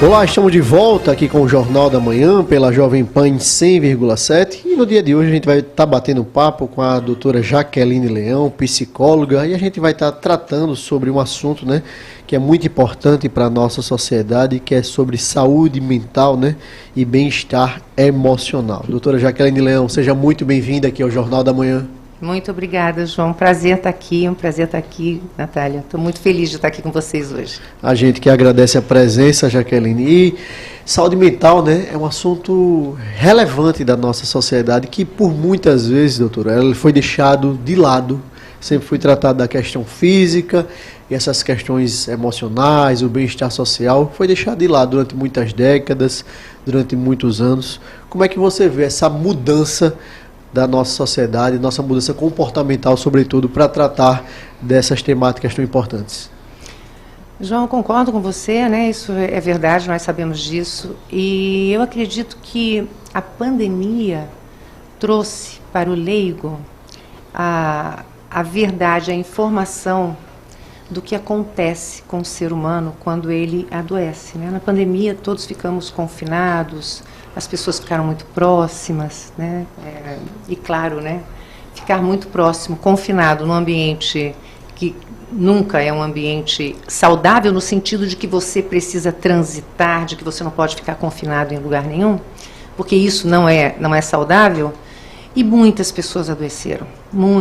Olá, estamos de volta aqui com o Jornal da Manhã pela Jovem Pan em 100,7 e no dia de hoje a gente vai estar batendo papo com a doutora Jaqueline Leão, psicóloga, e a gente vai estar tratando sobre um assunto, né, que é muito importante para a nossa sociedade, que é sobre saúde mental, né, e bem-estar emocional. Doutora Jaqueline Leão, seja muito bem-vinda aqui ao Jornal da Manhã. Muito obrigada, João. Um prazer estar aqui, Natália. Estou muito feliz de estar aqui com vocês hoje. A gente que agradece a presença, Jaqueline. E saúde mental, né, é um assunto relevante da nossa sociedade que, por muitas vezes, doutora, ela foi deixado de lado. Sempre foi tratado da questão física e essas questões emocionais, o bem-estar social, foi deixado de lado durante muitas décadas, durante muitos anos. Como é que você vê essa mudança da nossa sociedade, nossa mudança comportamental, sobretudo, para tratar dessas temáticas tão importantes? João, eu concordo com você, né? Isso é verdade, nós sabemos disso. E eu acredito que a pandemia trouxe para o leigo a verdade, a informação do que acontece com o ser humano quando ele adoece, né? Na pandemia, todos ficamos confinados, as pessoas ficaram muito próximas, né? E claro, né? Ficar muito próximo, confinado num ambiente que nunca é um ambiente saudável, no sentido de que você precisa transitar, de que você não pode ficar confinado em lugar nenhum, porque isso não é saudável. E muitas pessoas adoeceram.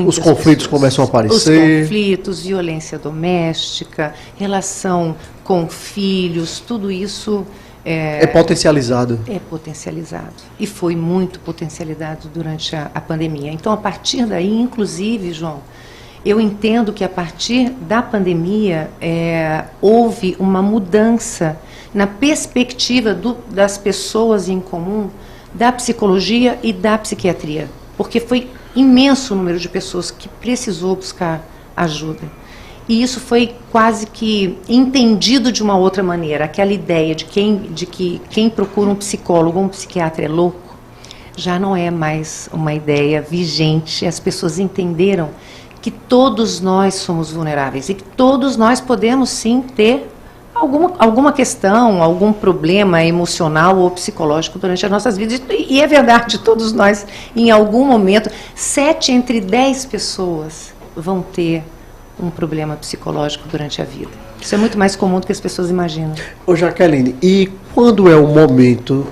Os conflitos começam a aparecer. Os conflitos, violência doméstica, relação com filhos, tudo isso é potencializado. É potencializado. E foi muito potencializado durante a pandemia. Então, a partir daí, inclusive, João, eu entendo que a partir da pandemia houve uma mudança na perspectiva das pessoas em comum, da psicologia e da psiquiatria. Porque foi imenso o número de pessoas que precisou buscar ajuda. E isso foi quase que entendido de uma outra maneira. Aquela ideia de que quem procura um psicólogo ou um psiquiatra é louco, já não é mais uma ideia vigente. As pessoas entenderam que todos nós somos vulneráveis e que todos nós podemos sim ter alguma questão, algum problema emocional ou psicológico durante as nossas vidas. E é verdade, todos nós, em algum momento, 7 entre 10 pessoas vão ter um problema psicológico durante a vida. Isso é muito mais comum do que as pessoas imaginam. Ô Jaqueline, e quando é o momento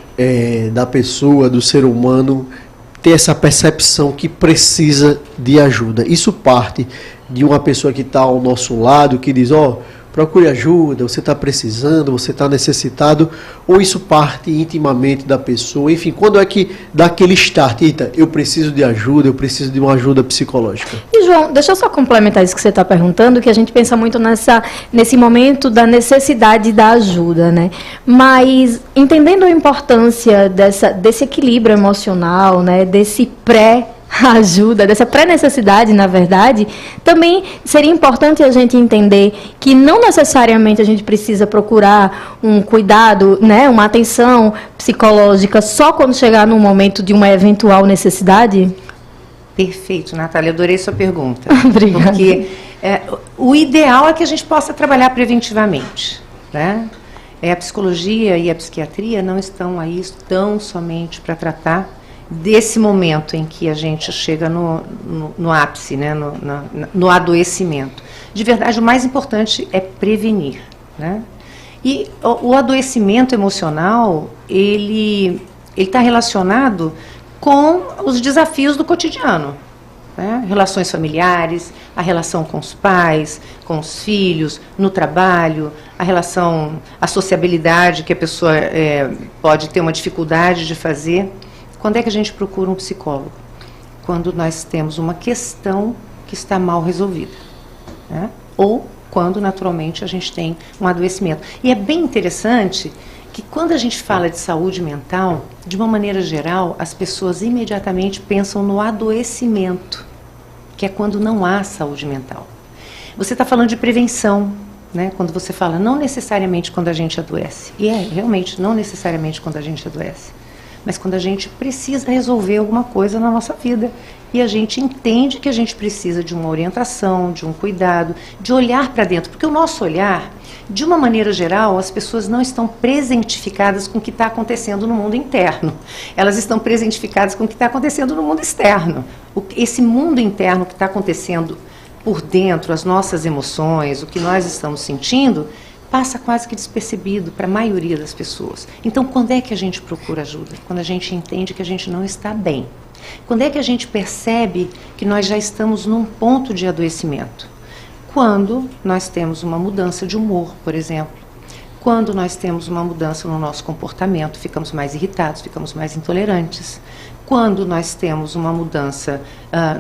da pessoa, do ser humano, ter essa percepção que precisa de ajuda? Isso parte de uma pessoa que está ao nosso lado, que diz, procure ajuda, você está precisando, você está necessitado, ou isso parte intimamente da pessoa? Enfim, quando é que dá aquele start? Eita, eu preciso de ajuda, eu preciso de uma ajuda psicológica. E João, deixa eu só complementar isso que você está perguntando, que a gente pensa muito nesse momento da necessidade da ajuda, né? Mas entendendo a importância desse equilíbrio emocional, né? Desse ajuda, dessa pré-necessidade, na verdade, também seria importante a gente entender que não necessariamente a gente precisa procurar um cuidado, né, uma atenção psicológica só quando chegar no momento de uma eventual necessidade? Perfeito, Natália, adorei sua pergunta. Obrigada. Porque o ideal é que a gente possa trabalhar preventivamente, né? A psicologia e a psiquiatria não estão aí tão somente para tratar desse momento em que a gente chega no ápice, né, no adoecimento. De verdade, o mais importante é prevenir, né? E o adoecimento emocional, ele está relacionado com os desafios do cotidiano, né? Relações familiares, a relação com os pais, com os filhos, no trabalho, a sociabilidade que a pessoa pode ter uma dificuldade de fazer. Quando é que a gente procura um psicólogo? Quando nós temos uma questão que está mal resolvida, né? Ou quando, naturalmente, a gente tem um adoecimento. E é bem interessante que quando a gente fala de saúde mental, de uma maneira geral, as pessoas imediatamente pensam no adoecimento, que é quando não há saúde mental. Você está falando de prevenção, né? Quando você fala não necessariamente quando a gente adoece. E realmente, não necessariamente quando a gente adoece. mas quando a gente precisa resolver alguma coisa na nossa vida. E a gente entende que a gente precisa de uma orientação, de um cuidado, de olhar para dentro. Porque o nosso olhar, de uma maneira geral, as pessoas não estão presentificadas com o que está acontecendo no mundo interno. Elas estão presentificadas com o que está acontecendo no mundo externo. Esse mundo interno que está acontecendo por dentro, as nossas emoções, o que nós estamos sentindo, passa quase que despercebido para a maioria das pessoas. Então, quando é que a gente procura ajuda? Quando a gente entende que a gente não está bem. Quando é que a gente percebe que nós já estamos num ponto de adoecimento? Quando nós temos uma mudança de humor, por exemplo. Quando nós temos uma mudança no nosso comportamento, ficamos mais irritados, ficamos mais intolerantes. Quando nós temos uma mudança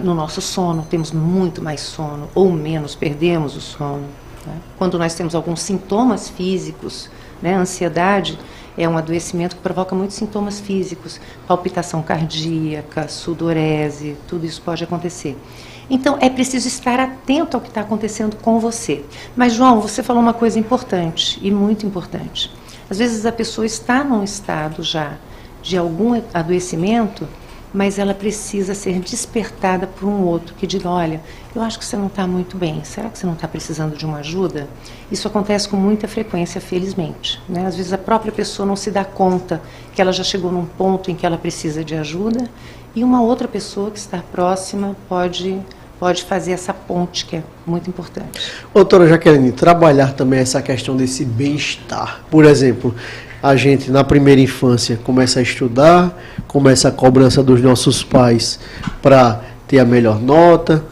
no nosso sono, temos muito mais sono ou menos, perdemos o sono. Né? Quando nós temos alguns sintomas físicos, né? A ansiedade é um adoecimento que provoca muitos sintomas físicos, palpitação cardíaca, sudorese, tudo isso pode acontecer. Então, é preciso estar atento ao que está acontecendo com você. Mas, João, você falou uma coisa importante, e muito importante. Às vezes a pessoa está num estado já de algum adoecimento, mas ela precisa ser despertada por um outro que diga, olha, eu acho que você não está muito bem, será que você não está precisando de uma ajuda? Isso acontece com muita frequência, felizmente, né? Às vezes a própria pessoa não se dá conta que ela já chegou num ponto em que ela precisa de ajuda, e uma outra pessoa que está próxima pode fazer essa ponte, que é muito importante. Doutora Jaqueline, trabalhar também essa questão desse bem-estar. Por exemplo, a gente na primeira infância começa a estudar, começa a cobrança dos nossos pais para ter a melhor nota,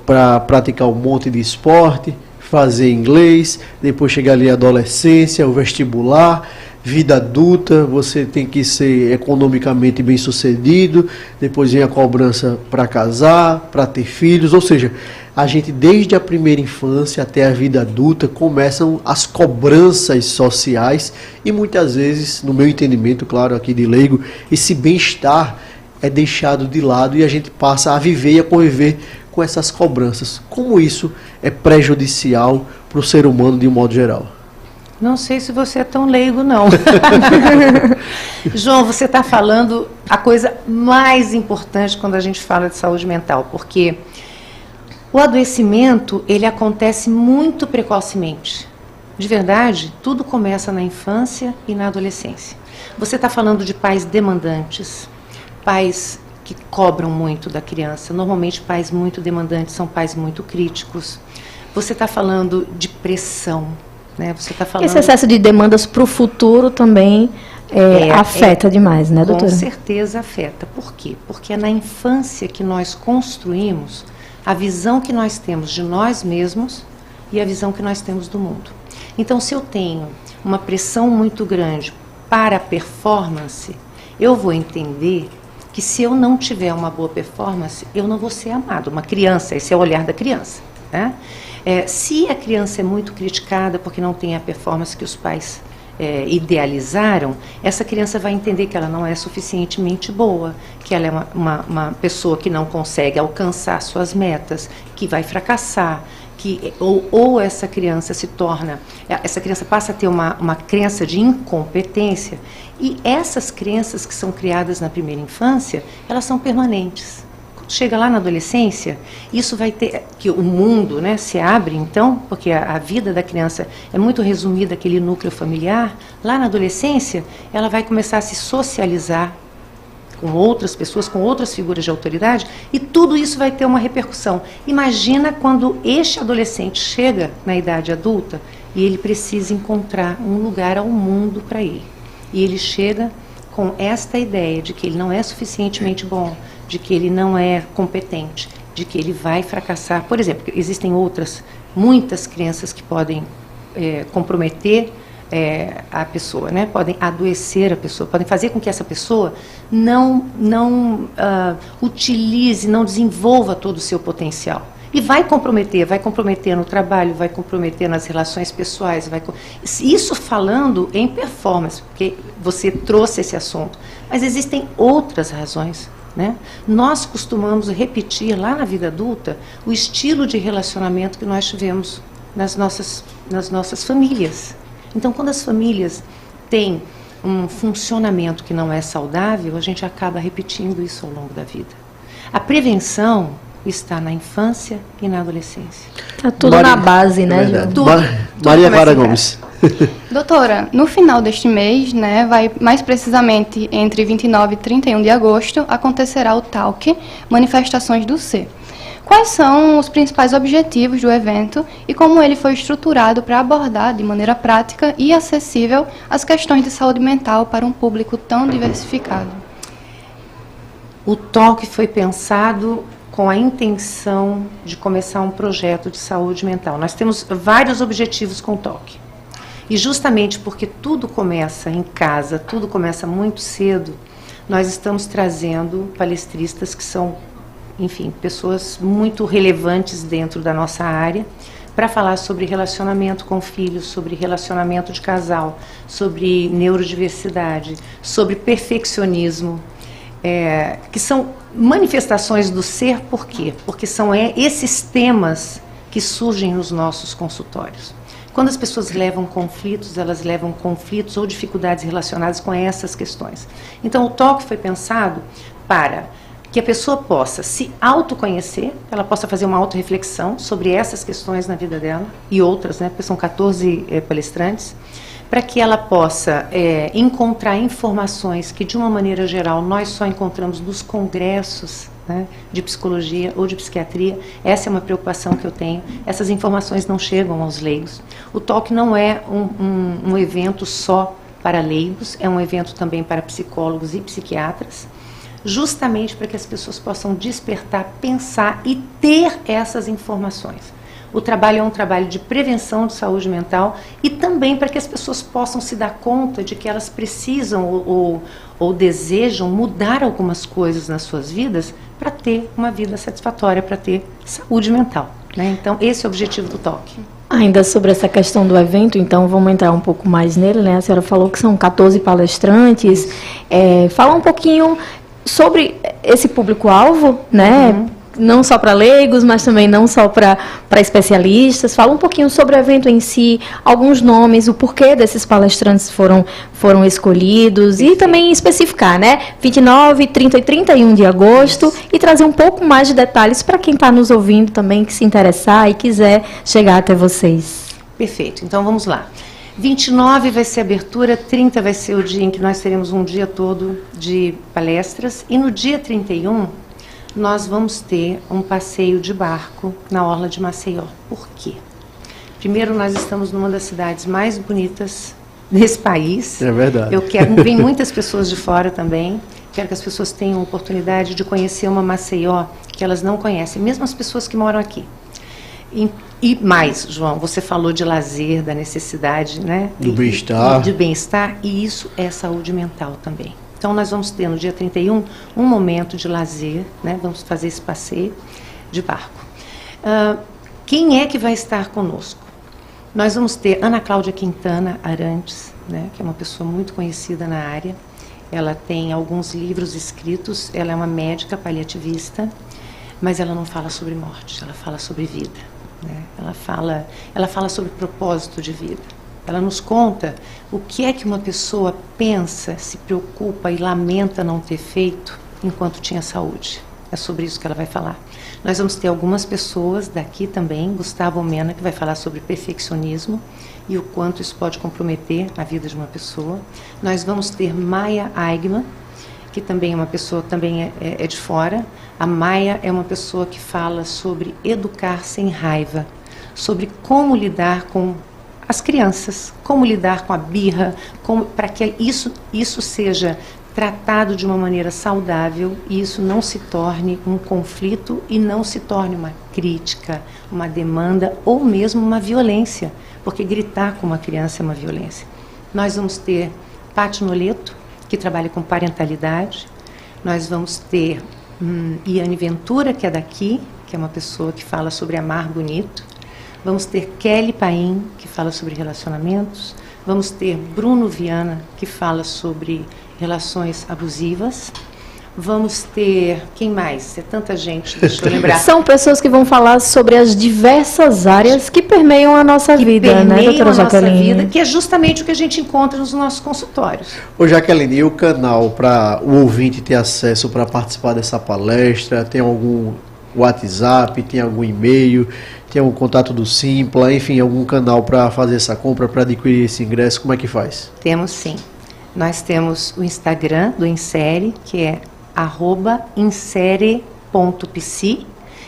para praticar um monte de esporte, fazer inglês, depois chega ali a adolescência, o vestibular, vida adulta, você tem que ser economicamente bem sucedido, depois vem a cobrança para casar, para ter filhos, ou seja, a gente desde a primeira infância até a vida adulta começam as cobranças sociais e muitas vezes, no meu entendimento, claro, aqui de leigo, esse bem-estar é deixado de lado e a gente passa a viver e a conviver com essas cobranças. Como isso é prejudicial para o ser humano de um modo geral? Não sei se você é tão leigo, não. João, você está falando a coisa mais importante quando a gente fala de saúde mental, porque o adoecimento, ele acontece muito precocemente. De verdade, tudo começa na infância e na adolescência. Você está falando de pais demandantes, pais que cobram muito da criança. Normalmente, pais muito demandantes são pais muito críticos. Você está falando de pressão. Né? Você tá falando... Esse excesso de demandas para o futuro também afeta demais, né, doutora? Com certeza afeta. Por quê? Porque é na infância que nós construímos a visão que nós temos de nós mesmos e a visão que nós temos do mundo. Então, se eu tenho uma pressão muito grande para a performance, eu vou entender que se eu não tiver uma boa performance, eu não vou ser amado. Uma criança, esse é o olhar da criança, né? Se a criança é muito criticada porque não tem a performance que os pais idealizaram, essa criança vai entender que ela não é suficientemente boa, que ela é uma pessoa que não consegue alcançar suas metas, que vai fracassar, ou essa criança essa criança passa a ter uma crença de incompetência, e essas crenças que são criadas na primeira infância, elas são permanentes. Chega lá na adolescência, isso vai ter, que o mundo, né, se abre então, porque a vida da criança é muito resumida aquele núcleo familiar. Lá na adolescência, ela vai começar a se socializar com outras pessoas, com outras figuras de autoridade, e tudo isso vai ter uma repercussão. Imagina quando este adolescente chega na idade adulta e ele precisa encontrar um lugar ao mundo para ele. E ele chega com esta ideia de que ele não é suficientemente bom, de que ele não é competente, de que ele vai fracassar. Por exemplo, existem muitas crenças que podem comprometer a pessoa, né? Podem adoecer a pessoa, podem fazer com que essa pessoa não utilize, não desenvolva todo o seu potencial. E vai comprometer no trabalho, vai comprometer nas relações pessoais. Isso falando em performance, porque você trouxe esse assunto. Mas existem outras razões, né? Nós costumamos repetir lá na vida adulta o estilo de relacionamento que nós tivemos nas nossas famílias. Então, quando as famílias têm um funcionamento que não é saudável, a gente acaba repetindo isso ao longo da vida. A prevenção está na infância e na adolescência. Está tudo na base, né, Ju? Tudo Maria Clara começa em Gomes. Doutora, no final deste mês, né, vai mais precisamente entre 29 e 31 de agosto, acontecerá o Talk Manifestações do Ser. Quais são os principais objetivos do evento e como ele foi estruturado para abordar de maneira prática e acessível as questões de saúde mental para um público tão diversificado? O Talk foi pensado com a intenção de começar um projeto de saúde mental. Nós temos vários objetivos com o Talk. E justamente porque tudo começa em casa, tudo começa muito cedo, nós estamos trazendo palestristas que são, enfim, pessoas muito relevantes dentro da nossa área para falar sobre relacionamento com filhos, sobre relacionamento de casal, sobre neurodiversidade, sobre perfeccionismo, que são manifestações do ser. Por quê? Porque são esses temas que surgem nos nossos consultórios. Quando as pessoas levam conflitos, elas levam conflitos ou dificuldades relacionadas com essas questões. Então, o Talk foi pensado para que a pessoa possa se autoconhecer, ela possa fazer uma autorreflexão sobre essas questões na vida dela, e outras, né, porque são 14 palestrantes, para que ela possa encontrar informações que, de uma maneira geral, nós só encontramos nos congressos, né, de psicologia ou de psiquiatria. Essa é uma preocupação que eu tenho. Essas informações não chegam aos leigos. O Talk não é um evento só para leigos, é um evento também para psicólogos e psiquiatras, justamente para que as pessoas possam despertar, pensar e ter essas informações. O trabalho é um trabalho de prevenção de saúde mental e também para que as pessoas possam se dar conta de que elas precisam ou desejam mudar algumas coisas nas suas vidas para ter uma vida satisfatória, para ter saúde mental, né? Então, esse é o objetivo do Talk. Ainda sobre essa questão do evento, então vamos entrar um pouco mais nele, né? A senhora falou que são 14 palestrantes. Fala um pouquinho sobre esse público-alvo, né? Uhum. Não só para leigos, mas também não só para especialistas. Fala um pouquinho sobre o evento em si, alguns nomes, o porquê desses palestrantes foram escolhidos e também especificar, né? 29, 30 e 31 de agosto. Isso. E trazer um pouco mais de detalhes para quem está nos ouvindo também, que se interessar e quiser chegar até vocês. Perfeito, então vamos lá. 29 vai ser a abertura, 30 vai ser o dia em que nós teremos um dia todo de palestras e no dia 31 nós vamos ter um passeio de barco na orla de Maceió. Por quê? Primeiro, nós estamos numa das cidades mais bonitas desse país. É verdade. Vem muitas pessoas de fora também. Quero que as pessoas tenham a oportunidade de conhecer uma Maceió que elas não conhecem, mesmo as pessoas que moram aqui. E mais, João, você falou de lazer, da necessidade, né? Do bem-estar. De bem-estar, e isso é saúde mental também. Então, nós vamos ter no dia 31 um momento de lazer, né? Vamos fazer esse passeio de barco. Quem é que vai estar conosco? Nós vamos ter Ana Cláudia Quintana Arantes, né? Que é uma pessoa muito conhecida na área. Ela tem alguns livros escritos, ela é uma médica paliativista, mas ela não fala sobre morte, ela fala sobre vida, né? Ela fala sobre propósito de vida. Ela nos conta o que é que uma pessoa pensa, se preocupa e lamenta não ter feito enquanto tinha saúde. É sobre isso que ela vai falar. Nós vamos ter algumas pessoas daqui também, Gustavo Mena, que vai falar sobre perfeccionismo e o quanto isso pode comprometer a vida de uma pessoa. Nós vamos ter Maia Eigman, que também é uma pessoa, também é de fora. A Maia é uma pessoa que fala sobre educar sem raiva, sobre como lidar com as crianças, como lidar com a birra, para que isso seja tratado de uma maneira saudável e isso não se torne um conflito e não se torne uma crítica, uma demanda ou mesmo uma violência, porque gritar com uma criança é uma violência. Nós vamos ter Paty Noleto, que trabalha com parentalidade. Nós vamos ter Iane Ventura, que é daqui, que é uma pessoa que fala sobre amar bonito. Vamos ter Kelly Paim, que fala sobre relacionamentos. Vamos ter Bruno Viana, que fala sobre relações abusivas. Vamos ter, quem mais? É tanta gente, deixa eu lembrar. São pessoas que vão falar sobre as diversas áreas que permeiam a nossa vida, né, doutora a nossa Jaqueline? vida, que é justamente o que a gente encontra nos nossos consultórios. Ô Jaqueline, e o canal para o ouvinte ter acesso para participar dessa palestra? Tem algum WhatsApp, tem algum e-mail, tem algum contato do Simpla, enfim, algum canal para fazer essa compra, para adquirir esse ingresso? Como é que faz? Temos sim. Nós temos o Instagram do Insere, que é @insere.psi,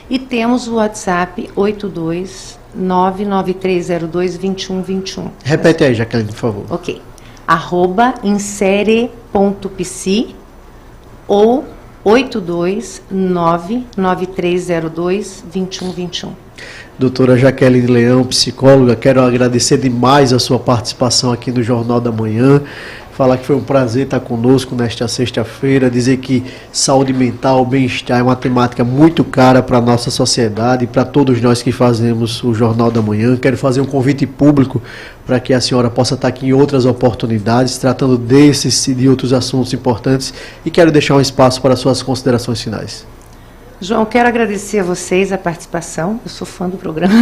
e temos o WhatsApp 82993022121. Repete aí, Jaqueline, por favor. Ok. @insere.psi ou 82993022121. Doutora Jaqueline Leão, psicóloga, quero agradecer demais a sua participação aqui no Jornal da Manhã. Falar que foi um prazer estar conosco nesta sexta-feira, dizer que saúde mental, bem-estar é uma temática muito cara para a nossa sociedade e para todos nós que fazemos o Jornal da Manhã. Quero fazer um convite público para que a senhora possa estar aqui em outras oportunidades, tratando desses e de outros assuntos importantes, e quero deixar um espaço para suas considerações finais. João, quero agradecer a vocês a participação, eu sou fã do programa,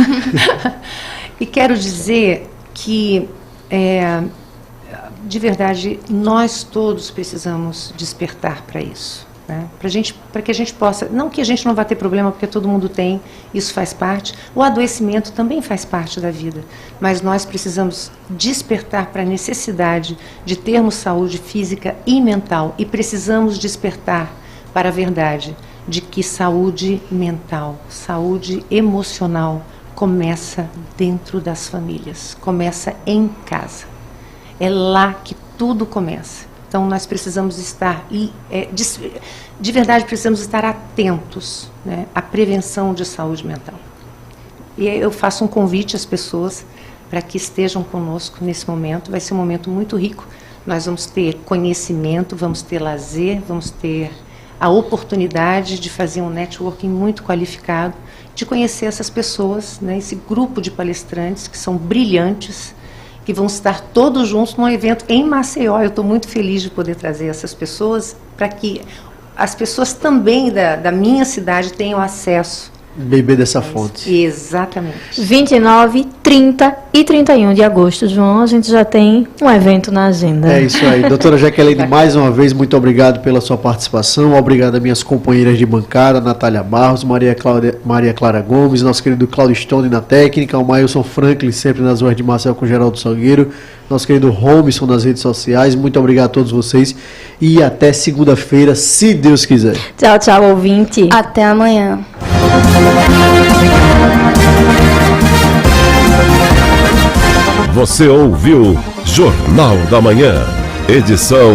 e quero dizer que, de verdade, nós todos precisamos despertar para isso, né? Para que a gente possa, não que a gente não vá ter problema, porque todo mundo tem, isso faz parte, o adoecimento também faz parte da vida, mas nós precisamos despertar para a necessidade de termos saúde física e mental, e precisamos despertar para a verdade de que saúde mental, saúde emocional começa dentro das famílias, começa em casa. É lá que tudo começa. Então nós precisamos estar, de verdade precisamos estar atentos, né, à prevenção de saúde mental. E eu faço um convite às pessoas para que estejam conosco nesse momento. Vai ser um momento muito rico. Nós vamos ter conhecimento, vamos ter lazer, vamos ter a oportunidade de fazer um networking muito qualificado, de conhecer essas pessoas, né, esse grupo de palestrantes que são brilhantes, que vão estar todos juntos num evento em Maceió. Eu estou muito feliz de poder trazer essas pessoas para que as pessoas também da minha cidade tenham acesso. Beber dessa fonte. Exatamente. 29, 30 e 31 de agosto, João, a gente já tem um evento na agenda. É isso aí. Doutora Jaqueline, mais uma vez, muito obrigado pela sua participação. Obrigado a minhas companheiras de bancada, Natália Barros, Maria Clara Gomes, nosso querido Claudio Stone na técnica, o Mailson Franklin, sempre nas ruas de Marcel com Geraldo Salgueiro, nosso querido Robson nas redes sociais. Muito obrigado a todos vocês e até segunda-feira, se Deus quiser. Tchau, tchau, ouvinte. Até amanhã. Você ouviu Jornal da Manhã, edição